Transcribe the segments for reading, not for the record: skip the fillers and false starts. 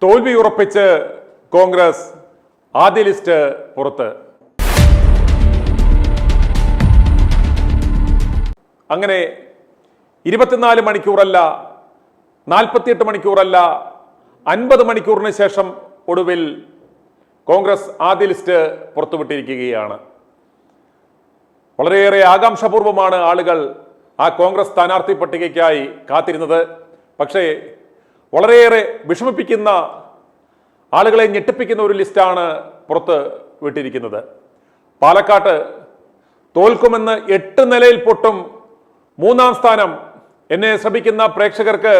തോൽവി ഉറപ്പിച്ച് കോൺഗ്രസ് ആദ്യ ലിസ്റ്റ് പുറത്ത്. അങ്ങനെ 24 മണിക്കൂറല്ല, 48 മണിക്കൂറല്ല, 50 മണിക്കൂറിന് ശേഷം ഒടുവിൽ കോൺഗ്രസ് ആദ്യ ലിസ്റ്റ് പുറത്തുവിട്ടിരിക്കുകയാണ്. വളരെയേറെ ആകാംക്ഷാപൂർവമാണ് ആളുകൾ ആ കോൺഗ്രസ് സ്ഥാനാർത്ഥി പട്ടികയ്ക്കായി കാത്തിരുന്നത്. പക്ഷേ വളരെയേറെ വിഷമിപ്പിക്കുന്ന, ആളുകളെ ഞെട്ടിപ്പിക്കുന്ന ഒരു ലിസ്റ്റാണ് പുറത്ത് വിട്ടിരിക്കുന്നത്. പാലക്കാട്ട് തോൽക്കുമെന്ന് 8 നിലയിൽ പൊട്ടും, 3-ാം സ്ഥാനം. എന്നെ ശ്രമിക്കുന്ന പ്രേക്ഷകർക്ക്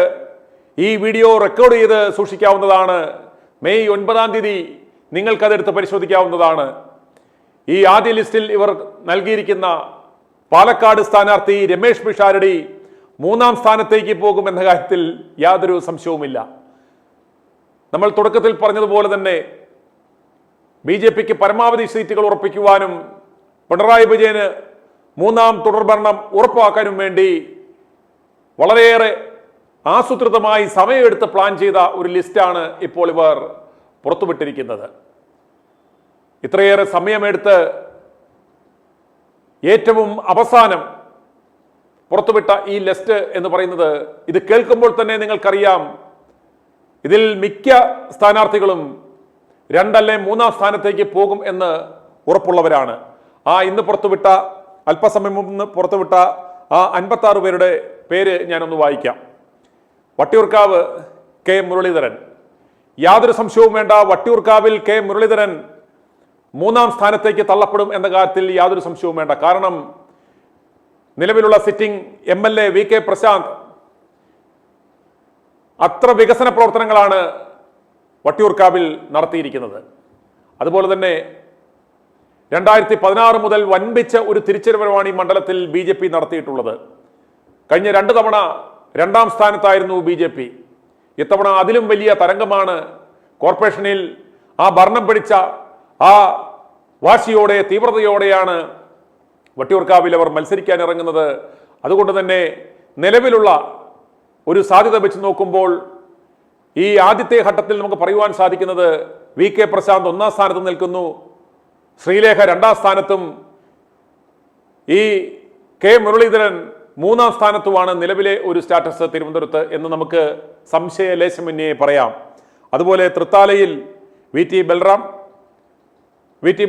ഈ വീഡിയോ റെക്കോർഡ് ചെയ്ത് സൂക്ഷിക്കാവുന്നതാണ്. മെയ് 9-ാം തീയതി നിങ്ങൾക്കതെടുത്ത് പരിശോധിക്കാവുന്നതാണ്. ഈ ആദ്യ ലിസ്റ്റിൽ ഇവർ നൽകിയിരിക്കുന്ന പാലക്കാട് സ്ഥാനാർത്ഥി രമേഷ് പിഷാരടി 3-ാം സ്ഥാനത്തേക്ക് പോകുമെന്ന കാര്യത്തിൽ യാതൊരു സംശയവുമില്ല. നമ്മൾ തുടക്കത്തിൽ പറഞ്ഞതുപോലെ തന്നെ BJPക്ക് പരമാവധി സീറ്റുകൾ ഉറപ്പിക്കുവാനും പിണറായി വിജയന് 3-ാം തുടർഭരണം ഉറപ്പാക്കാനും വേണ്ടി വളരെയേറെ ആസൂത്രിതമായി സമയമെടുത്ത് പ്ലാൻ ചെയ്ത ഒരു ലിസ്റ്റാണ് ഇപ്പോൾ ഇവർ പുറത്തുവിട്ടിരിക്കുന്നത്. ഇത്രയേറെ സമയമെടുത്ത് ഏറ്റവും അവസാനം പുറത്തുവിട്ട ഈ ലിസ്റ്റ് എന്ന് പറയുന്നത്, ഇത് കേൾക്കുമ്പോൾ തന്നെ നിങ്ങൾക്കറിയാം, ഇതിൽ മിക്ക സ്ഥാനാർത്ഥികളും 2 അല്ലെങ്കിൽ 3-ാം സ്ഥാനത്തേക്ക് പോകും എന്ന് ഉറപ്പുള്ളവരാണ്. ഇന്ന് പുറത്തുവിട്ട, അല്പസമയം മുമ്പ് പുറത്തുവിട്ട 56 പേരുടെ പേര് ഞാനൊന്ന് വായിക്കാം. വട്ടിയൂർക്കാവ് കെ മുരളീധരൻ. യാതൊരു സംശയവും വേണ്ട, വട്ടിയൂർക്കാവിൽ കെ മുരളീധരൻ 3-ാം സ്ഥാനത്തേക്ക് തള്ളപ്പെടും എന്ന കാര്യത്തിൽ യാതൊരു സംശയവും വേണ്ട. കാരണം നിലവിലുള്ള സിറ്റിംഗ് MLA VK പ്രശാന്ത് അത്ര വികസന പ്രവർത്തനങ്ങളാണ് വട്ടിയൂർക്കാവിൽ നടത്തിയിരിക്കുന്നത്. അതുപോലെ തന്നെ 2016 മുതൽ വൻപിച്ച ഒരു തിരിച്ചുവരവാണ് ഈ മണ്ഡലത്തിൽ BJP നടത്തിയിട്ടുള്ളത്. കഴിഞ്ഞ 2 തവണ 2-ാം സ്ഥാനത്തായിരുന്നു BJP. ഇത്തവണ അതിലും വലിയ തരംഗമാണ്. കോർപ്പറേഷനിൽ ഭരണം പിടിച്ച വാശിയോടെ, തീവ്രതയോടെയാണ് വട്ടിയൂർക്കാവിൽ അവർ മത്സരിക്കാൻ ഇറങ്ങുന്നത്. അതുകൊണ്ട് തന്നെ നിലവിലുള്ള ഒരു സാധ്യത വെച്ച് നോക്കുമ്പോൾ ഈ ആദ്യത്തെ ഘട്ടത്തിൽ നമുക്ക് പറയുവാൻ സാധിക്കുന്നത് VK പ്രശാന്ത് 1-ാം സ്ഥാനത്ത് നിൽക്കുന്നു, ശ്രീലേഖ 2-ാം സ്ഥാനത്തും ഈ കെ മുരളീധരൻ 3-ാം സ്ഥാനത്തുമാണ് നിലവിലെ ഒരു സ്റ്റാറ്റസ് തിരുവനന്തപുരത്ത് എന്ന് നമുക്ക് സംശയലേശമന്യേ പറയാം. അതുപോലെ തൃത്താലയിൽ VT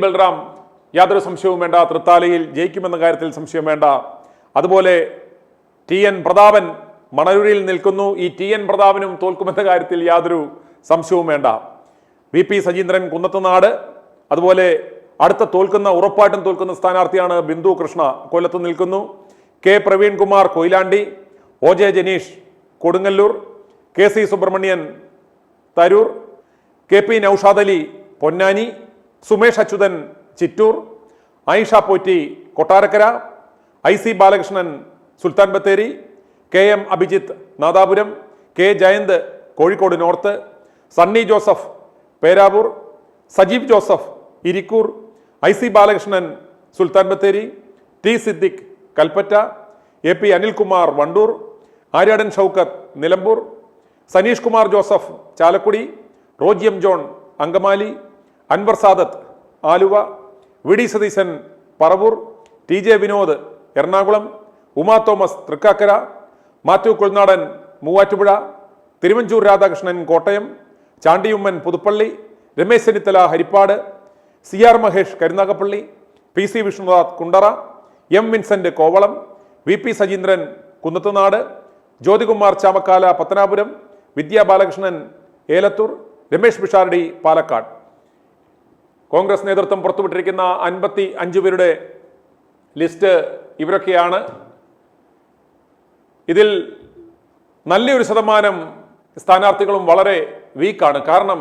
ബൽറാം യാതൊരു സംശയവും വേണ്ട, തൃത്താലയിൽ ജയിക്കുമെന്ന കാര്യത്തിൽ സംശയം വേണ്ട. അതുപോലെ TN പ്രതാപൻ മണലൂരിൽ നിൽക്കുന്നു. ഈ TN പ്രതാപനും തോൽക്കുമെന്ന കാര്യത്തിൽ യാതൊരു സംശയവും വേണ്ട. VP സജീന്ദ്രൻ കുന്നത്തുനാട്. അതുപോലെ ഉറപ്പായിട്ടും തോൽക്കുന്ന സ്ഥാനാർത്ഥിയാണ് ബിന്ദു കൃഷ്ണ, കൊല്ലത്ത് നിൽക്കുന്നു. K Praveenkumar Koyilandy, OJ Janeesh Kodungallur, KC Subrahmanyan Tarur, KP Noushad Ali Ponnani, Sumesh Achuthan Chittur, Ayisha Potti Kottarakkara, IC Balakrishnan Sulthan Bathery, KM Abhijith Nadapuram, K Jayanth Kozhikode north, Sunny Joseph Peravoor, Sajeev Joseph Irikkur, IC Balakrishnan Sulthan Bathery, T Siddique Kalpetta, AP Anilkumar Wandoor, Aryadan Shoukath Nilambur, Saneesh Kumar Joseph Chalakudy, Roji M John Angamaly, Anwar Sadath Aluva, VD Satheesan Paravur, TJ Vinod Ernakulam, Uma Thomas Thrikkakara, Mathew Kulnadan Muvattupuzha, Thiruvanchoor Radhakrishnan Kottayam, Chandy Oommen Puthuppally, Ramesh Chennithala Haripad, CR Mahesh Karunagappally, PC Vishnunath Kundara, M Vincent Kovalam, VP Sajeendran Kunnathunad, Jyothikumar Chamakkala Pathanapuram, Vidya Balakrishnan Elathur, Ramesh Pisharody Palakkad. Congress നേതൃത്വം പുറത്തുവിട്ടിരിക്കുന്ന 55 പേരുടെ ലിസ്റ്റ് ഇവരൊക്കെയാണ്. ഇതിൽ നല്ലൊരു ശതമാനം സ്ഥാനാർത്ഥികളും വളരെ വീക്കാണ്. കാരണം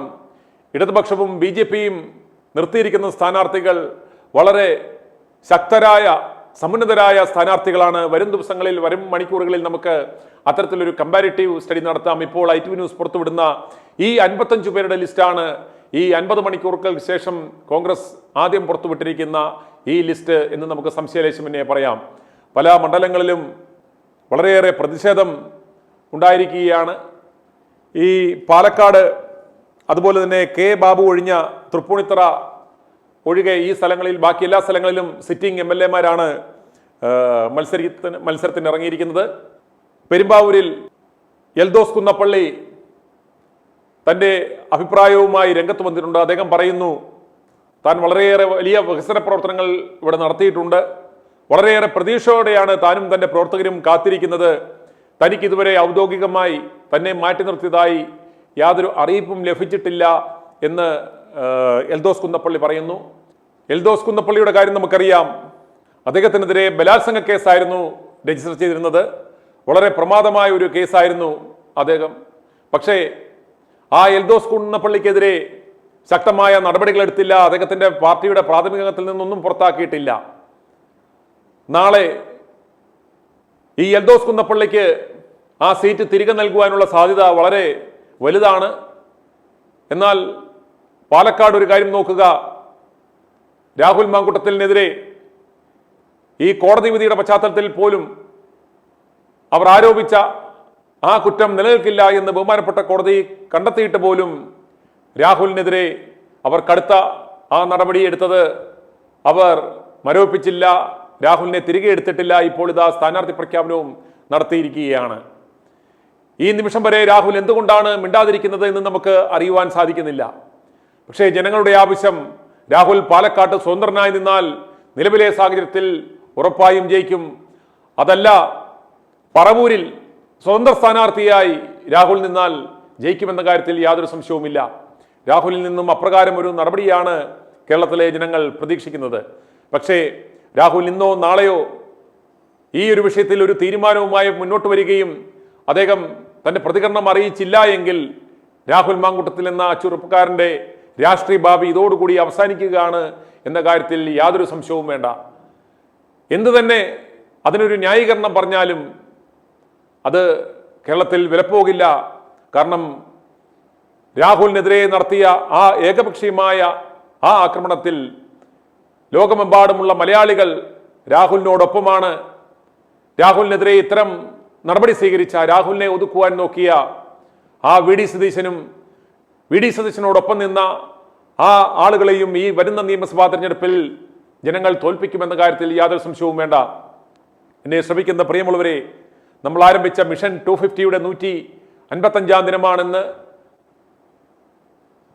ഇടതുപക്ഷവും BJPയും നിർത്തിയിരിക്കുന്ന സ്ഥാനാർത്ഥികൾ വളരെ ശക്തരായ, സമുന്നതരായ സ്ഥാനാർത്ഥികളാണ്. വരും ദിവസങ്ങളിൽ, വരും മണിക്കൂറുകളിൽ നമുക്ക് അത്തരത്തിലൊരു കമ്പാരിറ്റീവ് സ്റ്റഡി നടത്താം. ഇപ്പോൾ ITV ന്യൂസ് പുറത്തുവിടുന്ന ഈ 55 പേരുടെ ലിസ്റ്റാണ് ഈ 50 മണിക്കൂറുകൾക്ക് ശേഷം കോൺഗ്രസ് ആദ്യം പുറത്തുവിട്ടിരിക്കുന്ന ഈ ലിസ്റ്റ് എന്ന് നമുക്ക് സംശയലേശമന്യേ പറയാം. പല മണ്ഡലങ്ങളിലും വളരെയേറെ പ്രതിഷേധം ഉണ്ടായിരിക്കുകയാണ്. ഈ പാലക്കാട് അതുപോലെ തന്നെ കെ ബാബു ഒഴിഞ്ഞ തൃപ്പൂണിത്തറ ഒഴികെ ഈ സ്ഥലങ്ങളിൽ ബാക്കി എല്ലാ സ്ഥലങ്ങളിലും സിറ്റിംഗ് MLA-മാരാണ് മത്സരത്തിന് ഇറങ്ങിയിരിക്കുന്നത്. പെരുമ്പാവൂരിൽ എൽദോസ് കുന്നപ്പള്ളി തൻ്റെ അഭിപ്രായവുമായി രംഗത്ത് വന്നിട്ടുണ്ട്. അദ്ദേഹം പറയുന്നു, താൻ വളരെയേറെ വലിയ വികസന പ്രവർത്തനങ്ങൾ ഇവിടെ നടത്തിയിട്ടുണ്ട്. വളരെയേറെ പ്രതീക്ഷയോടെയാണ് താനും തൻ്റെ പ്രവർത്തകരും കാത്തിരിക്കുന്നത്. തനിക്ക് ഇതുവരെ ഔദ്യോഗികമായി തന്നെ മാറ്റി നിർത്തിയതായി യാതൊരു അറിയിപ്പും ലഭിച്ചിട്ടില്ല എന്ന് എൽദോസ് കുന്നപ്പള്ളി പറയുന്നു. എൽദോസ് കുന്നപ്പള്ളിയുടെ കാര്യം നമുക്കറിയാം. അദ്ദേഹത്തിനെതിരെ ബലാത്സംഗ കേസായിരുന്നു രജിസ്റ്റർ ചെയ്തിരുന്നത്. വളരെ പ്രമാദമായ ഒരു കേസായിരുന്നു അദ്ദേഹം. പക്ഷേ ആ എൽദോസ് കുന്നപ്പള്ളിക്കെതിരെ ശക്തമായ നടപടികൾ എടുത്തില്ല. അദ്ദേഹത്തിന്റെ പാർട്ടിയുടെ പ്രാഥമിക അംഗത്തിൽ നിന്നൊന്നും പുറത്താക്കിയിട്ടില്ല. നാളെ ഈ എൽദോസ് കുന്നപ്പള്ളിക്ക് ആ സീറ്റ് തിരികെ നൽകുവാനുള്ള സാധ്യത വളരെ വലുതാണ്. എന്നാൽ പാലക്കാട് ഒരു കാര്യം നോക്കുക, രാഹുൽ മാങ്കൂട്ടത്തിനെതിരെ ഈ കോടതി വിധിയുടെ പശ്ചാത്തലത്തിൽ പോലും അവർ ആരോപിച്ച ആ കുറ്റം നിലനിൽക്കില്ല എന്ന് ബഹുമാനപ്പെട്ട കോടതി കണ്ടെത്തിയിട്ട് പോലും രാഹുലിനെതിരെ അവർ കടുത്ത ആ നടപടി എടുത്തത് അവർ മരവിപ്പിച്ചില്ല. രാഹുലിനെ തിരികെ എടുത്തിട്ടില്ല. ഇപ്പോൾ ഇതാ സ്ഥാനാർത്ഥി പ്രഖ്യാപനവും നടത്തിയിരിക്കുകയാണ്. ഈ നിമിഷം വരെ രാഹുൽ എന്തുകൊണ്ടാണ് മിണ്ടാതിരിക്കുന്നത് എന്ന് നമുക്ക് അറിയുവാൻ സാധിക്കുന്നില്ല. പക്ഷേ ജനങ്ങളുടെ ആവശ്യം രാഹുൽ പാലക്കാട്ട് സ്വതന്ത്രനായി നിന്നാൽ നിലവിലെ സാഹചര്യത്തിൽ ഉറപ്പായും ജയിക്കും. അതല്ല, പറവൂരിൽ സ്വതന്ത്ര സ്ഥാനാർത്ഥിയായി രാഹുൽ നിന്നാൽ ജയിക്കുമെന്ന കാര്യത്തിൽ യാതൊരു സംശയവുമില്ല. രാഹുലിൽ നിന്നും അപ്രകാരം ഒരു നടപടിയാണ് കേരളത്തിലെ ജനങ്ങൾ പ്രതീക്ഷിക്കുന്നത്. പക്ഷേ രാഹുൽ ഇന്നോ നാളെയോ ഈ ഒരു വിഷയത്തിൽ ഒരു തീരുമാനവുമായി മുന്നോട്ട് വരികയും അദ്ദേഹം തന്റെ പ്രതികരണം അറിയിച്ചില്ല എങ്കിൽ രാഹുൽ മാങ്കൂട്ടത്തിൽ എന്ന ചെറുപ്പക്കാരന്റെ രാഷ്ട്രീയ ഭാവി ഇതോടുകൂടി അവസാനിക്കുകയാണ് എന്ന കാര്യത്തിൽ യാതൊരു സംശയവും വേണ്ട. എന്തു തന്നെ അതിനൊരു ന്യായീകരണം പറഞ്ഞാലും അത് കേരളത്തിൽ വിലപ്പോകില്ല. കാരണം രാഹുലിനെതിരെ നടത്തിയ ആ ഏകപക്ഷീയമായ ആ ആക്രമണത്തിൽ ലോകമെമ്പാടുമുള്ള മലയാളികൾ രാഹുലിനോടൊപ്പമാണ്. രാഹുലിനെതിരെ ഇത്തരം നടപടി സ്വീകരിച്ച, രാഹുലിനെ ഒതുക്കുവാൻ നോക്കിയ ആ വി ഡി സതീശനോടൊപ്പം നിന്ന ആ ആളുകളെയും ഈ വരുന്ന നിയമസഭാ തെരഞ്ഞെടുപ്പിൽ ജനങ്ങൾ തോൽപ്പിക്കുമെന്ന കാര്യത്തിൽ യാതൊരു സംശയവും വേണ്ട. എന്നെ ശ്രമിക്കുന്ന പ്രിയമുള്ളവരെ, നമ്മൾ ആരംഭിച്ച മിഷൻ 250യുടെ 155-ാം ദിനമാണെന്ന്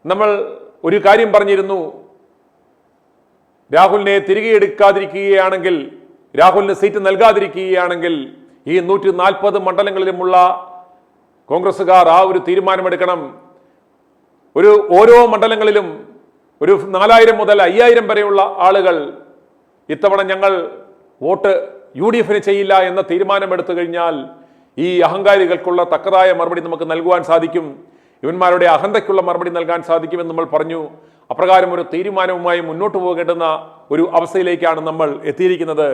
നമ്മൾ ഒരു കാര്യം പറഞ്ഞിരുന്നു. രാഹുലിനെ തിരികെ എടുക്കാതിരിക്കുകയാണെങ്കിൽ, രാഹുലിന് സീറ്റ് നൽകാതിരിക്കുകയാണെങ്കിൽ ഈ 140 മണ്ഡലങ്ങളിലുമുള്ള കോൺഗ്രസുകാർ ആ ഒരു തീരുമാനമെടുക്കണം. ഓരോ മണ്ഡലങ്ങളിലും ഒരു 4000 മുതൽ 5000 വരെയുള്ള ആളുകൾ ഇത്തവണ ഞങ്ങൾ വോട്ട് UDF-ന് ചെയ്യില്ല എന്ന തീരുമാനമെടുത്തു കഴിഞ്ഞാൽ ഈ അഹങ്കാരികൾക്കുള്ള തക്കതായ മറുപടി നമുക്ക് നൽകുവാൻ സാധിക്കും. ഇവന്മാരുടെ അഹന്തയ്ക്കുള്ള മറുപടി നൽകാൻ സാധിക്കുമെന്ന് നമ്മൾ പറഞ്ഞു. അപ്രകാരം ഒരു തീരുമാനവുമായി മുന്നോട്ട് പോകേണ്ടുന്ന ഒരു അവസ്ഥയിലേക്കാണ് നമ്മൾ എത്തിയിരിക്കുന്നത്.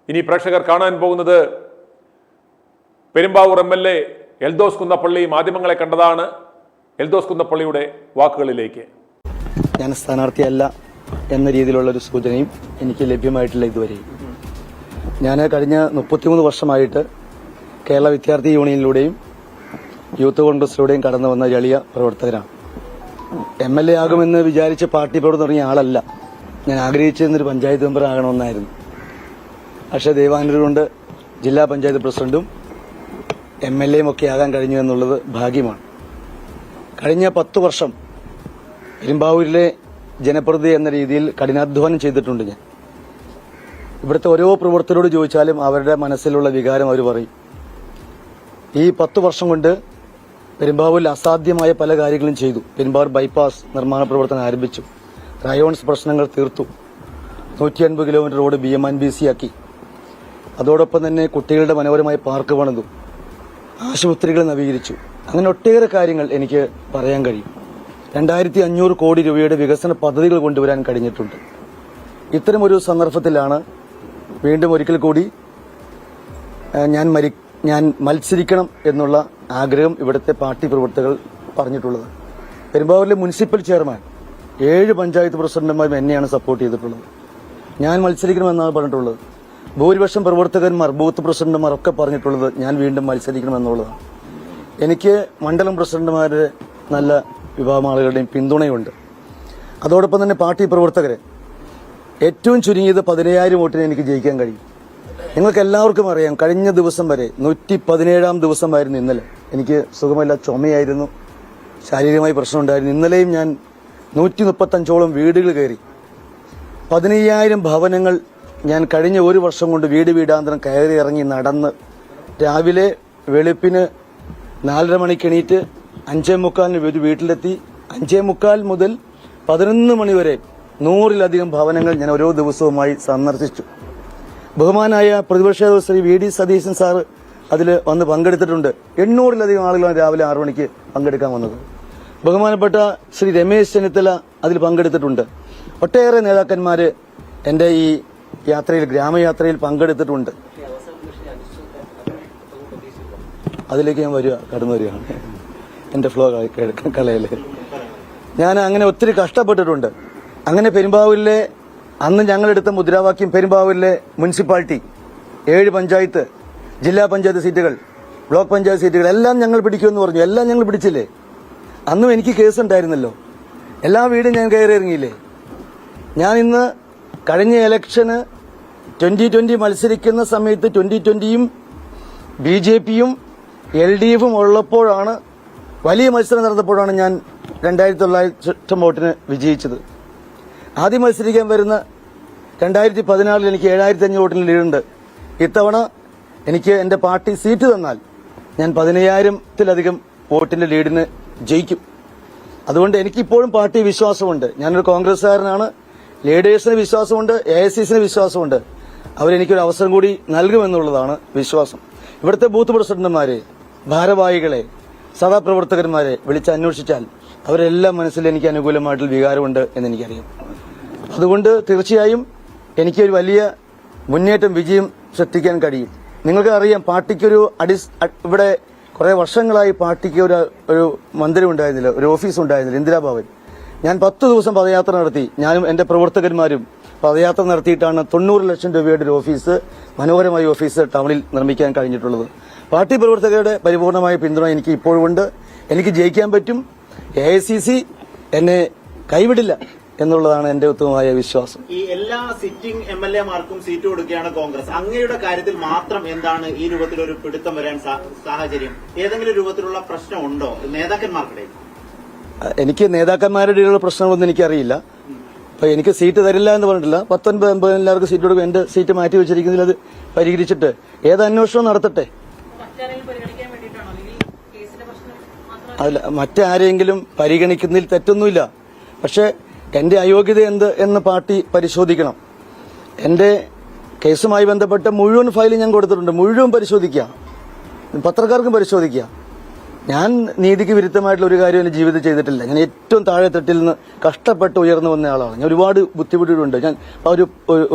ഇനി പ്രേക്ഷകർ കാണാൻ പോകുന്നത് പെരുമ്പാവൂർ MLA എൽദോസ് കുന്നപ്പള്ളി മാധ്യമങ്ങളെ കണ്ടതാണ്. എൽദോസ് കുന്നപ്പള്ളിയുടെ വാക്കുകളിലേക്ക്. ഞാൻ സ്ഥാനാർത്ഥിയല്ല എന്ന രീതിയിലുള്ളൊരു സൂചനയും എനിക്ക് ലഭ്യമായിട്ടില്ല ഇതുവരെ. ഞാൻ കഴിഞ്ഞ 33 വർഷമായിട്ട് കേരള വിദ്യാർത്ഥി യൂണിയനിലൂടെയും യൂത്ത് കോൺഗ്രസിലൂടെയും കടന്നു വന്ന എളിയ പ്രവർത്തകരാണ്. MLA ആകുമെന്ന് വിചാരിച്ച് പാർട്ടി പ്രവർത്തനം തുടങ്ങിയ ആളല്ല. ഞാൻ ആഗ്രഹിച്ചിരുന്നൊരു പഞ്ചായത്ത് മെമ്പർ ആകണമെന്നായിരുന്നു. പക്ഷേ ദൈവാനുഗ്രഹം കൊണ്ട് ജില്ലാ പഞ്ചായത്ത് പ്രസിഡന്റും MLA-യും ഒക്കെ ആകാൻ കഴിഞ്ഞു എന്നുള്ളത് ഭാഗ്യമാണ്. കഴിഞ്ഞ 10 വർഷം പെരുമ്പാവൂരിലെ ജനപ്രതിനിധി എന്ന രീതിയിൽ കഠിനാധ്വാനം ചെയ്തിട്ടുണ്ട് ഞാൻ. ഇവിടുത്തെ ഓരോ പ്രവർത്തകരോട് ചോദിച്ചാലും അവരുടെ മനസ്സിലുള്ള വികാരം അവർ പറയും. ഈ 10 വർഷം കൊണ്ട് പെരുമ്പാവൂരിൽ അസാധ്യമായ പല കാര്യങ്ങളും ചെയ്തു. പെരുമ്പാവൂർ ബൈപ്പാസ് നിർമ്മാണ പ്രവർത്തനം ആരംഭിച്ചു. റയോൺസ് പ്രശ്നങ്ങൾ തീർത്തു. 150 കിലോമീറ്റർ റോഡ് BMNBC ആക്കി. അതോടൊപ്പം തന്നെ കുട്ടികളുടെ മനോഹരമായ പാർക്ക് പണിതു. ആശുപത്രികൾ നവീകരിച്ചു. അങ്ങനെ ഒട്ടേറെ കാര്യങ്ങൾ എനിക്ക് പറയാൻ കഴിയും. 2500 കോടി രൂപയുടെ വികസന പദ്ധതികൾ കൊണ്ടുവരാൻ കഴിഞ്ഞിട്ടുണ്ട്. ഇത്തരമൊരു സന്ദർഭത്തിലാണ് വീണ്ടും ഒരിക്കൽ കൂടി ഞാൻ മത്സരിക്കണം എന്നുള്ള ആഗ്രഹം ഇവിടുത്തെ പാർട്ടി പ്രവർത്തകർ പറഞ്ഞിട്ടുള്ളത്. പെരുമ്പാവൂരിലെ മുനിസിപ്പൽ ചെയർമാൻ 7 പഞ്ചായത്ത് പ്രസിഡന്റുമാരും എന്നെയാണ് സപ്പോർട്ട് ചെയ്തിട്ടുള്ളത്. ഞാൻ മത്സരിക്കണമെന്നാണ് പറഞ്ഞിട്ടുള്ളത്. ഭൂരിപക്ഷം പ്രവർത്തകന്മാർ, ബൂത്ത് പ്രസിഡന്റുമാർ ഒക്കെ പറഞ്ഞിട്ടുള്ളത് ഞാൻ വീണ്ടും മത്സരിക്കണമെന്നുള്ളതാണ്. എനിക്ക് മണ്ഡലം പ്രസിഡന്റുമാരുടെ നല്ല വിഭാഗം ആളുകളുടെയും പിന്തുണയുണ്ട്. അതോടൊപ്പം തന്നെ പാർട്ടി പ്രവർത്തകരെ ഏറ്റവും ചുരുങ്ങിയത് 15,000 വോട്ടിന് എനിക്ക് ജയിക്കാൻ കഴിയും. നിങ്ങൾക്ക് എല്ലാവർക്കും അറിയാം, കഴിഞ്ഞ ദിവസം വരെ 117-ാം ദിവസമായിരുന്നു ഇന്നലെ. എനിക്ക് സുഖമല്ല, ചുമയായിരുന്നു, ശാരീരികമായി പ്രശ്നമുണ്ടായിരുന്നു. ഇന്നലെയും ഞാൻ 135ഓളം വീടുകൾ കയറി. 15,000 ഭവനങ്ങൾ ഞാൻ കഴിഞ്ഞ ഒരു വർഷം കൊണ്ട് വീട് വീടാന്തരം കയറി ഇറങ്ങി നടന്ന് രാവിലെ വെളുപ്പിന് 4:30 മണിക്ക് എണീറ്റ് 5:45 ഒരു വീട്ടിലെത്തി. 5:45 മുതൽ 11 മണി വരെ 100-ലധികം ഭവനങ്ങൾ ഞാൻ ഓരോ ദിവസവുമായി സന്ദർശിച്ചു. ബഹുമാനായ പ്രതിപക്ഷ നേതാവ് Shri V D Satheesan sir അതിൽ വന്ന് പങ്കെടുത്തിട്ടുണ്ട്. 800-ലധികം ആളുകളാണ് രാവിലെ 6 മണിക്ക് പങ്കെടുക്കാൻ വന്നത്. ബഹുമാനപ്പെട്ട ശ്രീ രമേശ് ചെന്നിത്തല അതിൽ പങ്കെടുത്തിട്ടുണ്ട്. ഒട്ടേറെ നേതാക്കന്മാര് എന്റെ ഈ യാത്രയിൽ, ഗ്രാമയാത്രയിൽ പങ്കെടുത്തിട്ടുണ്ട്. അതിലേക്ക് ഞാൻ കടന്നു വരികയാണ്. എന്റെ ഫ്ലോ കളയല്. ഞാൻ അങ്ങനെ ഒത്തിരി കഷ്ടപ്പെട്ടിട്ടുണ്ട്. അങ്ങനെ പെരുമ്പാവൂരിലെ അന്ന് ഞങ്ങളെടുത്ത മുദ്രാവാക്യം, പെരുമ്പാവൂരിലെ മുനിസിപ്പാലിറ്റി, 7 പഞ്ചായത്ത്, ജില്ലാ പഞ്ചായത്ത് സീറ്റുകൾ, ബ്ലോക്ക് പഞ്ചായത്ത് സീറ്റുകൾ എല്ലാം ഞങ്ങൾ പിടിക്കുമെന്ന് പറഞ്ഞു. എല്ലാം ഞങ്ങൾ പിടിച്ചില്ലേ? അന്നും എനിക്ക് കേസുണ്ടായിരുന്നല്ലോ. എല്ലാ വീടും ഞാൻ കയറി ഇറങ്ങിയില്ലേ? ഞാൻ ഇന്ന് കഴിഞ്ഞ ഇലക്ഷന് 2020 മത്സരിക്കുന്ന സമയത്ത് 2020യും BJPയും LDFും ഉള്ളപ്പോഴാണ്, വലിയ മത്സരം നടന്നപ്പോഴാണ് ഞാൻ 2,900 വോട്ടിന് വിജയിച്ചത്. ആദ്യം മത്സരിക്കാൻ വരുന്ന 2014 എനിക്ക് 7,500 വോട്ടിന് ലീഡുണ്ട്. ഇത്തവണ എനിക്ക് എന്റെ പാർട്ടി സീറ്റ് തന്നാൽ ഞാൻ 15,000-ലധികം വോട്ടിന്റെ ലീഡിന് ജയിക്കും. അതുകൊണ്ട് എനിക്കിപ്പോഴും പാർട്ടി വിശ്വാസമുണ്ട്. ഞാനൊരു കോൺഗ്രസ്സുകാരനാണ്. ലീഡേഴ്സിന് വിശ്വാസമുണ്ട്, AICCന് വിശ്വാസമുണ്ട്. അവരെനിക്കൊരു അവസരം കൂടി നൽകുമെന്നുള്ളതാണ് വിശ്വാസം. ഇവിടുത്തെ ബൂത്ത് പ്രസിഡന്റുമാരെ, ഭാരവാഹികളെ, സദാപ്രവർത്തകന്മാരെ വിളിച്ച് അന്വേഷിച്ചാൽ അവരെല്ലാം മനസ്സിൽ എനിക്ക് അനുകൂലമായിട്ടുള്ള വികാരമുണ്ട് എന്നെനിക്കറിയാം. അതുകൊണ്ട് തീർച്ചയായും എനിക്കൊരു വലിയ മുന്നേറ്റം, വിജയം സൃഷ്ടിക്കാൻ കഴിയും. നിങ്ങൾക്ക് അറിയാം, പാർട്ടിക്കൊരു ഇവിടെ കുറെ വർഷങ്ങളായി പാർട്ടിക്ക് ഒരു മന്ദിരം ഉണ്ടായിരുന്നില്ല, ഒരു ഓഫീസ് ഉണ്ടായിരുന്നില്ല, ഇന്ദിരാഭവൻ. ഞാൻ 10 ദിവസം പദയാത്ര നടത്തി. ഞാനും എന്റെ പ്രവർത്തകന്മാരും പദയാത്ര നടത്തിയിട്ടാണ് 90 ലക്ഷം രൂപയുടെ ഒരു ഓഫീസ്, മനോഹരമായ ഓഫീസ് ടൗണിൽ നിർമ്മിക്കാൻ കഴിഞ്ഞിട്ടുള്ളത്. പാർട്ടി പ്രവർത്തകരുടെ പരിപൂർണമായ പിന്തുണ എനിക്ക് ഇപ്പോഴുണ്ട്. എനിക്ക് ജയിക്കാൻ പറ്റും. AICC എന്നെ കൈവിടില്ല എന്നുള്ളതാണ് എന്റെ ഉത്തമമായ വിശ്വാസം. ഈ എല്ലാ സിറ്റിംഗ് MLA-മാർക്കും സീറ്റ് കൊടുക്കുകയാണ് കോൺഗ്രസ്. അങ്ങയുടെ കാര്യത്തിൽ മാത്രം എന്താണ് ഈ രൂപത്തിലൊരു പിടുത്തം വരാൻ സാഹചര്യം? ഏതെങ്കിലും രൂപത്തിലുള്ള പ്രശ്നമുണ്ടോ നേതാക്കന്മാർക്കിടയിൽ? എനിക്ക് നേതാക്കന്മാരുടെ ഇടയിലുള്ള പ്രശ്നങ്ങളൊന്നും എനിക്കറിയില്ല. അപ്പൊ എനിക്ക് സീറ്റ് തരില്ല എന്ന് പറഞ്ഞിട്ടില്ല. 19-80 എല്ലാവർക്കും സീറ്റ് കൊടുക്കും. എന്റെ സീറ്റ് മാറ്റി വെച്ചിരിക്കുന്നതിൽ അത് പരിഹരിച്ചിട്ട് ഏത് അന്വേഷണവും നടത്തട്ടെ. അല്ല, മറ്റാരെങ്കിലും പരിഗണിക്കുന്നതിൽ തെറ്റൊന്നുമില്ല. പക്ഷെ എന്റെ അയോഗ്യത എന്ത് എന്ന് പാർട്ടി പരിശോധിക്കണം. എന്റെ കേസുമായി ബന്ധപ്പെട്ട മുഴുവൻ ഫയലും ഞാൻ കൊടുത്തിട്ടുണ്ട്. മുഴുവൻ പരിശോധിക്കുക, പത്രക്കാർക്കും പരിശോധിക്കുക. ഞാൻ നീതിക്ക് വിരുദ്ധമായിട്ടുള്ള ഒരു കാര്യം എന്റെ ജീവിതത്തിൽ ചെയ്തിട്ടില്ല. ഞാൻ ഏറ്റവും താഴെത്തട്ടിൽ നിന്ന് കഷ്ടപ്പെട്ട് ഉയർന്നു വന്ന ആളാണ്. ഞാൻ ഒരുപാട് ബുദ്ധിമുട്ടിയിട്ടുണ്ട്. ഞാൻ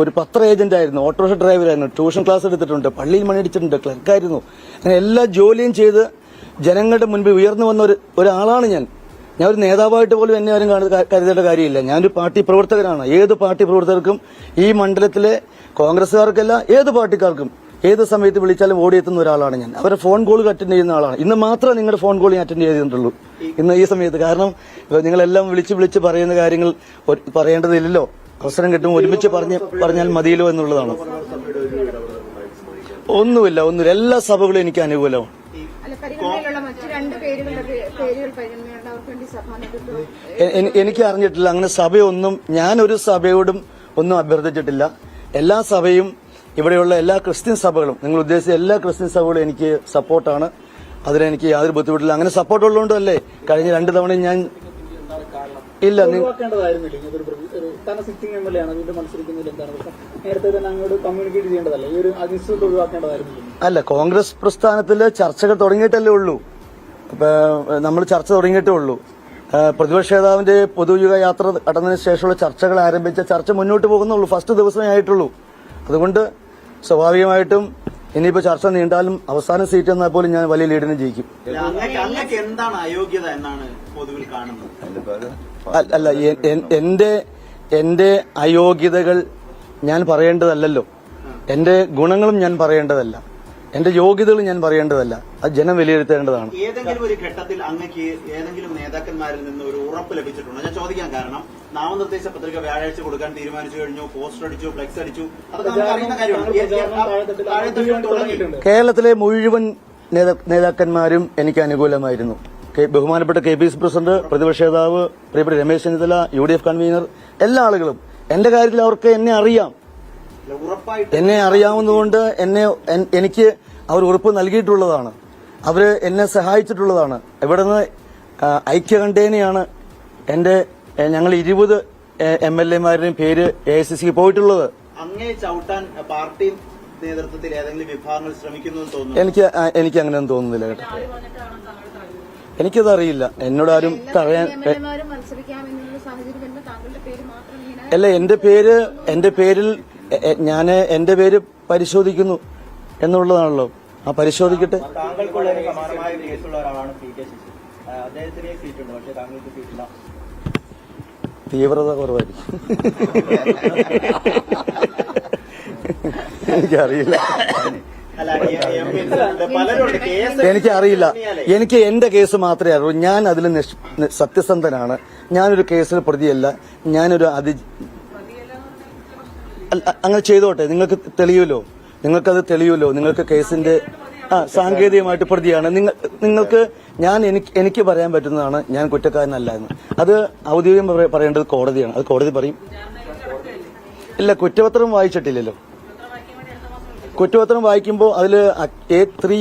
ഒരു പത്ര ഏജന്റ് ആയിരുന്നു, ഓട്ടോറിക്ഷ ഡ്രൈവറായിരുന്നു, ട്യൂഷൻ ക്ലാസ് എടുത്തിട്ടുണ്ട്, പള്ളിയിൽ മണിയടിച്ചിട്ടുണ്ട്, ക്ലർക്കായിരുന്നു. അങ്ങനെ എല്ലാ ജോലിയും ചെയ്ത് ജനങ്ങളുടെ മുൻപിൽ ഉയർന്നു വന്ന ഒരാളാണ് ഞാൻ. ഞാൻ ഒരു നേതാവായിട്ട് പോലും എന്നെ ആരും കരുതേണ്ട കാര്യമില്ല. ഞാനൊരു പാർട്ടി പ്രവർത്തകനാണ്. ഏത് പാർട്ടി പ്രവർത്തകർക്കും, ഈ മണ്ഡലത്തിലെ കോൺഗ്രസുകാർക്കല്ല, ഏത് പാർട്ടിക്കാർക്കും ഏത് സമയത്ത് വിളിച്ചാലും ഓടിയെത്തുന്ന ഒരാളാണ് ഞാൻ. അവരെ ഫോൺ കോളുകൾ അറ്റൻഡ് ചെയ്യുന്ന ആളാണ്. ഇന്ന് മാത്രമേ നിങ്ങളുടെ ഫോൺ കോൾ ഞാൻ അറ്റൻഡ് ചെയ്തിട്ടുള്ളൂ, ഇന്ന് ഈ സമയത്ത്. കാരണം നിങ്ങളെല്ലാം വിളിച്ച് പറയുന്ന കാര്യങ്ങൾ പറയേണ്ടതില്ലല്ലോ. അവസരം കിട്ടുമ്പോൾ ഒരുമിച്ച് പറഞ്ഞാൽ മതിയല്ലോ എന്നുള്ളതാണ്. ഒന്നുമില്ല. എല്ലാ സഭകളും എനിക്ക് അനുകൂലമാണ്. എനിക്ക് അറിഞ്ഞിട്ടില്ല അങ്ങനെ സഭയൊന്നും. ഞാനൊരു സഭയോടും ഒന്നും അഭ്യർത്ഥിച്ചിട്ടില്ല. എല്ലാ സഭയും, ഇവിടെയുള്ള എല്ലാ ക്രിസ്ത്യൻ സഭകളും, നിങ്ങൾ ഉദ്ദേശിച്ച എല്ലാ ക്രിസ്ത്യൻ സഭകളും എനിക്ക് സപ്പോർട്ടാണ്. അതിലെനിക്ക് യാതൊരു ബുദ്ധിമുട്ടില്ല. അങ്ങനെ സപ്പോർട്ട് ഉള്ളതുകൊണ്ടല്ലേ കഴിഞ്ഞ 2 തവണയും ഞാൻ ഇല്ല. അല്ല, കോൺഗ്രസ് പ്രസ്ഥാനത്തില് ചർച്ചകൾ തുടങ്ങിയിട്ടല്ലേ ഉള്ളൂ. നമ്മൾ ചർച്ച തുടങ്ങിയിട്ടേ ഉള്ളൂ. പ്രതിപക്ഷ നേതാവിന്റെ പൊതുയുഗ യാത്ര കടന്നതിന് ശേഷമുള്ള ചർച്ചകൾ ആരംഭിച്ച ചർച്ച മുന്നോട്ട് പോകുന്നുള്ളൂ. ഫസ്റ്റ് ദിവസമേ ആയിട്ടുള്ളൂ. അതുകൊണ്ട് സ്വാഭാവികമായിട്ടും ഇനിയിപ്പോ ചർച്ച നീണ്ടാലും അവസാന സീറ്റ് എന്നാൽ പോലും ഞാൻ വലിയ ലീഡിന് ജയിക്കും. എന്താണ് അയോഗ്യത എന്നാണ് പൊതുവിൽ കാണുന്നത്? അല്ല, എന്റെ അയോഗ്യതകൾ ഞാൻ പറയേണ്ടതല്ലോ. എന്റെ ഗുണങ്ങളും ഞാൻ പറയേണ്ടതല്ല. എന്റെ യോഗ്യതകൾ ഞാൻ പറയേണ്ടതല്ല, അത് ജനം വിലയിരുത്തേണ്ടതാണ്. ഏതെങ്കിലും ഒരു ഘട്ടത്തിൽ അങ്ങക്ക് ഏതെങ്കിലും നേതാക്കന്മാരിൽ നിന്ന് ഒരു ഉറപ്പ് ലഭിച്ചിട്ടുണ്ടോ? ഞാൻ ചോദിക്കാൻ കാരണം, നാമനിർദ്ദേശ പത്രിക വ്യാഴാഴ്ച കൊടുക്കാൻ തീരുമാനിച്ചു കഴിഞ്ഞു, പോസ്റ്റർ അടിച്ചു, ഫ്ലെക്സ് അടിച്ചു, അതൊക്കെ നമുക്ക് അറിയുന്ന കാര്യമാണ്. കേരളത്തിലെ മുഴുവൻ നേതാക്കന്മാരും എനിക്ക് അനുകൂലമായിരുന്നു. ബഹുമാനപ്പെട്ട KPCC പ്രസിഡന്റ്, പ്രതിപക്ഷ നേതാവ്, പ്രിയപ്പെട്ട രമേശ് ചെന്നിത്തല, UDF കൺവീനർ, എല്ലാ ആളുകളും എന്റെ കാര്യത്തിൽ അവർക്ക് എന്നെ അറിയാം. എന്നെ അറിയാവുന്നതുകൊണ്ട് എനിക്ക് അവർ ഉറപ്പ് നൽകിയിട്ടുള്ളതാണ്. അവര് എന്നെ സഹായിച്ചിട്ടുള്ളതാണ്. ഇവിടുന്ന് ഐക്യകണ്ഠേനയാണ് ഞങ്ങൾ 20 MLA-മാരുടെയും പേര് AICC പോയിട്ടുള്ളത്. അങ്ങേ ചവിട്ടാൻ പാർട്ടി നേതൃത്വത്തിൽ ഏതെങ്കിലും വിഭാഗങ്ങൾ ശ്രമിക്കുന്നു തോന്നുന്നു? എനിക്ക് അങ്ങനെയൊന്നും തോന്നുന്നില്ല കേട്ടോ. എനിക്കതറിയില്ല. എന്നോട് ആരും പറയാൻ അല്ല, എന്റെ പേരിൽ എന്റെ പേര് പരിശോധിക്കുന്നു എന്നുള്ളതാണല്ലോ. ആ പരിശോധിക്കട്ടെ. തീവ്രത കുറവായിരിക്കും. എനിക്കറിയില്ല. എനിക്കറിയില്ല. എനിക്ക് എന്റെ കേസ് മാത്രമേ അറിയൂ. ഞാൻ അതിൽ സത്യസന്ധനാണ്. ഞാനൊരു കേസിൽ പ്രതിയല്ല. ഞാനൊരു അങ്ങനെ ചെയ്തോട്ടെ, നിങ്ങൾക്ക് തെളിയുമല്ലോ. നിങ്ങൾക്ക് കേസിന്റെ സാങ്കേതികമായിട്ട് പ്രതിയാണ്. നിങ്ങൾക്ക് എനിക്ക് പറയാൻ പറ്റുന്നതാണ് ഞാൻ കുറ്റക്കാരനല്ല എന്ന്. അത് ഔദ്യോഗികം പറയേണ്ടത് കോടതിയാണ്. അത് കോടതി പറയും. ഇല്ല, കുറ്റപത്രം വായിച്ചിട്ടില്ലല്ലോ. കുറ്റപത്രം വായിക്കുമ്പോൾ അതിൽ A3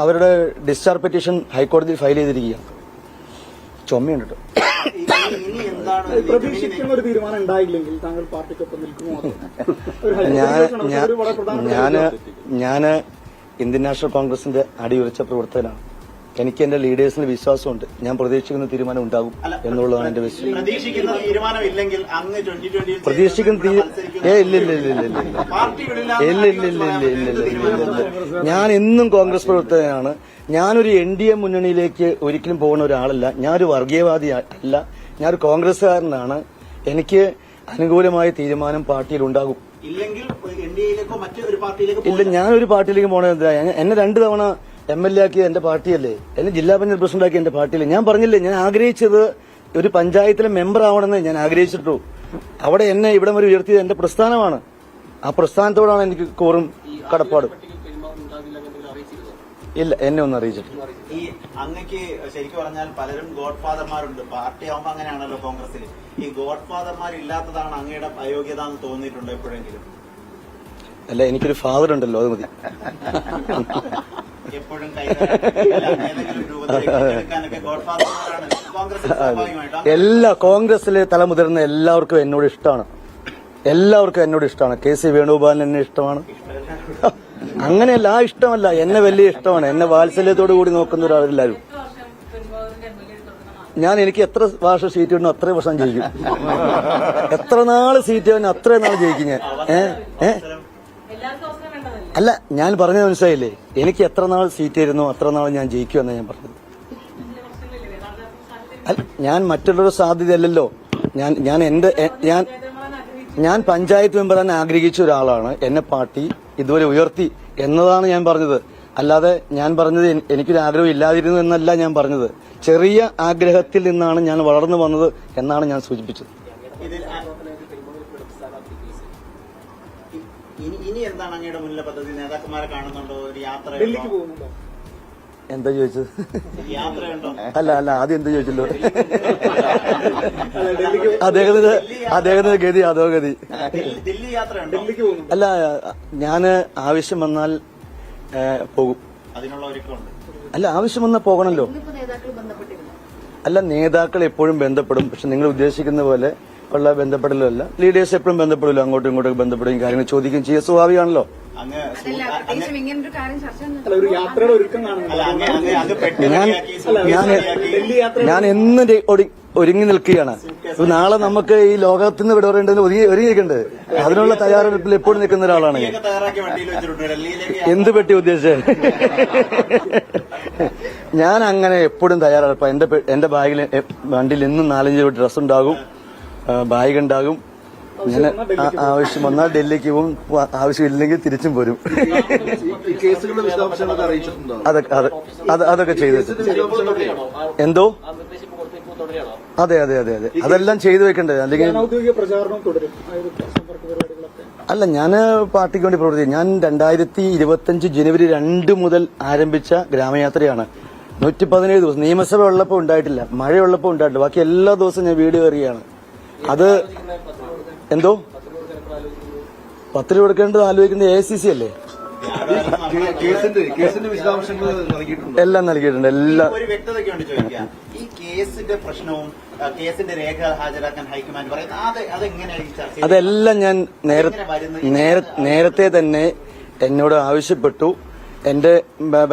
അവരുടെ ഡിസ്ചാർജ് പെറ്റീഷൻ ഹൈക്കോടതിയിൽ ഫയൽ ചെയ്തിരിക്കുകയാണ്. ചുമയുണ്ട് കേട്ടോ. പ്രതീക്ഷിക്കുന്ന ഒരു തീരുമാനം ഉണ്ടായില്ലെങ്കിൽ താങ്കൾ പാർട്ടിക്കൊപ്പം നിൽക്കുമോ? ഞാന് ഇന്ത്യൻ നാഷണൽ കോൺഗ്രസിന്റെ അടിയുറച്ച പ്രവർത്തകനാണ്. എനിക്ക് എന്റെ ലീഡേഴ്സിന് വിശ്വാസമുണ്ട്. ഞാൻ പ്രതീക്ഷിക്കുന്ന തീരുമാനം ഉണ്ടാകും എന്നുള്ളതാണ് എന്റെ വിശ്വാസം. ഞാൻ എന്നും കോൺഗ്രസ് പ്രവർത്തകനാണ്. ഞാനൊരു NDA മുന്നണിയിലേക്ക് ഒരിക്കലും പോകുന്ന ഒരാളല്ല. ഞാനൊരു വർഗീയവാദി അല്ല. ഞാനൊരു കോൺഗ്രസ്സുകാരനാണ്. എനിക്ക് അനുകൂലമായ തീരുമാനം പാർട്ടിയിൽ ഉണ്ടാകും. ഇല്ല, ഞാനൊരു പാർട്ടിയിലേക്ക് പോകണത് എന്നെ 2 തവണ MLA ആക്കിയ എന്റെ പാർട്ടിയല്ലേ. എന്നെ ജില്ലാ പഞ്ചായത്ത് പ്രസിഡന്റ് ആക്കിയ എന്റെ പാർട്ടിയല്ലേ. ഞാൻ പറഞ്ഞില്ലേ, ഞാൻ ആഗ്രഹിച്ചത് ഒരു പഞ്ചായത്തിലെ മെമ്പർ ആവണമെന്ന് ഞാൻ ആഗ്രഹിച്ചിട്ടു. അവിടെ എന്നെ ഇവിടെ വരെ ഉയർത്തിയത് എന്റെ പ്രസ്ഥാനമാണ്. ആ പ്രസ്ഥാനത്തോടാണ് എനിക്ക് കൂറും കടപ്പാടും. ഇല്ല, എന്നെ ഒന്നും അറിയിച്ചിട്ടില്ല. ഈ അങ്ങക്ക് ശരിക്കും പറഞ്ഞാൽ പലരും ഗോഡ് ഫാദർമാരുണ്ട്. പാർട്ടി ആവുമ്പോ അങ്ങനെയാണല്ലോ കോൺഗ്രസിൽ. ഈ ഗോഡ് ഫാദർമാർ ഇല്ലാത്തതാണ് അങ്ങയുടെ അയോഗ്യത എന്ന് തോന്നിയിട്ടുണ്ടോ എപ്പോഴെങ്കിലും? അല്ല, എനിക്കൊരു ഫാദർ ഉണ്ടല്ലോ, അത് മതി. എപ്പോഴും ഏതെങ്കിലും രൂപത്തിലേക്ക് ഗോഡ് ഫാദർമാരാണ് കോൺഗ്രസിൽ സ്വാഭാവികമായിട്ടും. എല്ലാ കോൺഗ്രസിലെ തലമുതിർന്ന എല്ലാവർക്കും എന്നോട് ഇഷ്ടമാണ്. KC വേണുഗോപാലിന് എന്നെ ഇഷ്ടമാണ്. അങ്ങനെയല്ല, ആ ഇഷ്ടമല്ല, എന്നെ വലിയ ഇഷ്ടമാണ്. എന്നെ വാത്സല്യത്തോടു കൂടി നോക്കുന്ന ഒരാളെല്ലാവരും. എനിക്ക് എത്ര വർഷം സീറ്റ് കിട്ടുന്നു അത്രയും വർഷം ജയിക്കും. എത്ര നാള് സീറ്റ് കിട്ടുന്നു അത്രയും നാൾ ജയിക്കും ഞാൻ. അല്ല, ഞാൻ പറഞ്ഞത് മനസ്സിലായില്ലേ? എനിക്ക് എത്ര നാൾ സീറ്റ് തരുന്നു അത്ര നാൾ ഞാൻ ജയിക്കുമെന്നാണ് ഞാൻ പറഞ്ഞത്. അല്ല, ഞാൻ മറ്റുള്ളൊരു സാധ്യതയല്ലല്ലോ. ഞാൻ പഞ്ചായത്ത് മെമ്പർ തന്നെ ആഗ്രഹിച്ച ഒരാളാണ്. എന്നെ പാർട്ടി ഇതുവരെ ഉയർത്തി എന്നതാണ് ഞാൻ പറഞ്ഞത്. അല്ലാതെ ഞാൻ പറഞ്ഞത് എനിക്കൊരു ആഗ്രഹം ഇല്ലാതിരുന്നു എന്നല്ല ഞാൻ പറഞ്ഞത്. ചെറിയ ആഗ്രഹത്തിൽ നിന്നാണ് ഞാൻ വളർന്നു വന്നത് എന്നാണ് ഞാൻ സൂചിപ്പിച്ചത്. ഇനി എന്താണ് അങ്ങയുടെ മുന്നിലെ പദ്ധതി? നേതാക്കന്മാരെ കാണുന്നുണ്ടോ? ഒരു യാത്ര പോകുന്നുണ്ടോ? എന്താ ചോദിച്ചത്? യാത്രയുണ്ടോ? അല്ല, ആദ്യം എന്താ ചോദിച്ചല്ലോ. അദ്ദേഹത്തിന്റെ ഗതി അധോഗതി. ദില്ലി യാത്രയുണ്ടോ? അല്ല, ഞാന് ആവശ്യം വന്നാൽ പോകും. അതിനുള്ള ഒരുക്കമുണ്ട്. അല്ല, ആവശ്യം വന്നാൽ പോകണല്ലോ. അല്ല, നേതാക്കൾ എപ്പോഴും ബന്ധപ്പെടും. പക്ഷെ നിങ്ങൾ ഉദ്ദേശിക്കുന്ന പോലെ ഉള്ള ബന്ധപ്പെടലല്ല. ലീഡേഴ്സ് എപ്പോഴും ബന്ധപ്പെടില്ല. അങ്ങോട്ടും ഇങ്ങോട്ടും ബന്ധപ്പെടുകയും കാര്യങ്ങൾ ചോദിക്കുകയും ചെയ്യുക സ്വാഭാവികമാണല്ലോ. ഞാൻ എന്നും ഒരുങ്ങി നിൽക്കുകയാണ്. നാളെ നമുക്ക് ഈ ലോകത്ത് നിന്ന് വിടവേണ്ടതിന് ഒരുങ്ങിയിരിക്കണ്ടേ? അതിനുള്ള തയ്യാറെടുപ്പിൽ എപ്പോഴും നിൽക്കുന്ന ഒരാളാണ് ഞാൻ. എന്ത് പെട്ടി ഉദ്ദേശിച്ചത്? ഞാൻ അങ്ങനെ എപ്പോഴും തയ്യാറെടുപ്പാണ്. എന്റെ ബാഗിൽ വണ്ടിയിൽ എന്നും 4-5 ഡ്രസ് ഉണ്ടാകും, ബാഗ് ഉണ്ടാകും. ഞാൻ ആവശ്യം വന്നാൽ ഡൽഹിക്ക് പോകും, ആവശ്യമില്ലെങ്കിൽ തിരിച്ചും പോരും. കേസുകളുടെ വിശദാംശങ്ങളൊക്കെ അറിയിച്ചിട്ടുണ്ടോ? അതൊക്കെ ചെയ്തു. എന്തോ? അതെ അതെ അതെ അതെ, അതെല്ലാം ചെയ്തു വെക്കണ്ടേ. അല്ലെങ്കിൽ അനൌദ്യോഗിക പ്രചാരണം തുടരും, സമ്പർക്ക പരിപാടികളൊക്കെ. അല്ല, ഞാൻ പാർട്ടിക്ക് വേണ്ടി പ്രവർത്തിക്കും. ഞാൻ 2025 ജനുവരി 2 മുതൽ ആരംഭിച്ച ഗ്രാമയാത്രയാണ്. 117 ദിവസം. നിയമസഭ ഉള്ളപ്പോൾ ഉണ്ടായിട്ടില്ല, മഴയുള്ളപ്പോൾ ഉണ്ടായിട്ടില്ല. ബാക്കി എല്ലാ ദിവസവും ഞാൻ വീഡിയോ എറിയാണ്. അത് എന്തോ 10 രൂപ കൊടുക്കേണ്ടത് ആലോചിക്കുന്നത് AICC അല്ലേ? കേസിന്റെ വിശദാംശങ്ങൾ നൽകിയിട്ടുണ്ട്. എല്ലാം നൽകിയിട്ടുണ്ട്. എല്ലാം ഒരു വ്യക്തതയ്ക്ക് വേണ്ടി ചോദിക്കാം, ഈ കേസിന്റെ പ്രശ്നവും കേസിന്റെ രേഖ ഹാജരാക്കാൻ ഹൈക്കമാൻഡ് പറയുന്നത് അതെങ്ങനെയാണ്? അതെല്ലാം ഞാൻ നേരത്തെ തന്നെ എന്നോട് ആവശ്യപ്പെട്ടു. എന്റെ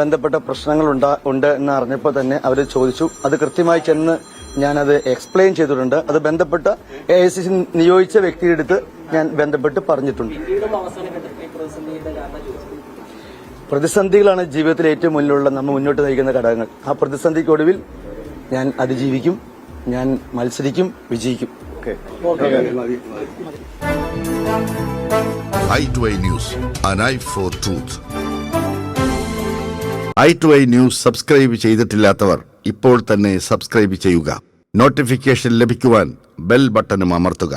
ബന്ധപ്പെട്ട പ്രശ്നങ്ങൾ ഉണ്ട് എന്ന് അറിഞ്ഞപ്പോൾ തന്നെ അവർ ചോദിച്ചു. അത് കൃത്യമായി ചെന്ന് ഞാനത് എക്സ്പ്ലെയിൻ ചെയ്തിട്ടുണ്ട്. അത് ബന്ധപ്പെട്ട AICC നിയോഗിച്ച വ്യക്തിയുടെ അടുത്ത് ഞാൻ ബന്ധപ്പെട്ട് പറഞ്ഞിട്ടുണ്ട്. പ്രതിസന്ധികളാണ് ജീവിതത്തിലെ ഏറ്റവും മുന്നിലുള്ള നമ്മൾ മുന്നോട്ട് നയിക്കുന്ന ഘടകങ്ങൾ. ആ പ്രതിസന്ധിക്കൊടുവിൽ ഞാൻ അതിജീവിക്കും, ഞാൻ മത്സരിക്കും, വിജയിക്കും. i2i News, an eye for truth. i2i News subscribe ചെയ്തിട്ടില്ലാത്തവർ ഇപ്പോൾ തന്നെ സബ്സ്ക്രൈബ് ചെയ്യുക. നോട്ടിഫിക്കേഷൻ ലഭിക്കുവാൻ ബെൽ ബട്ടണും അമർത്തുക.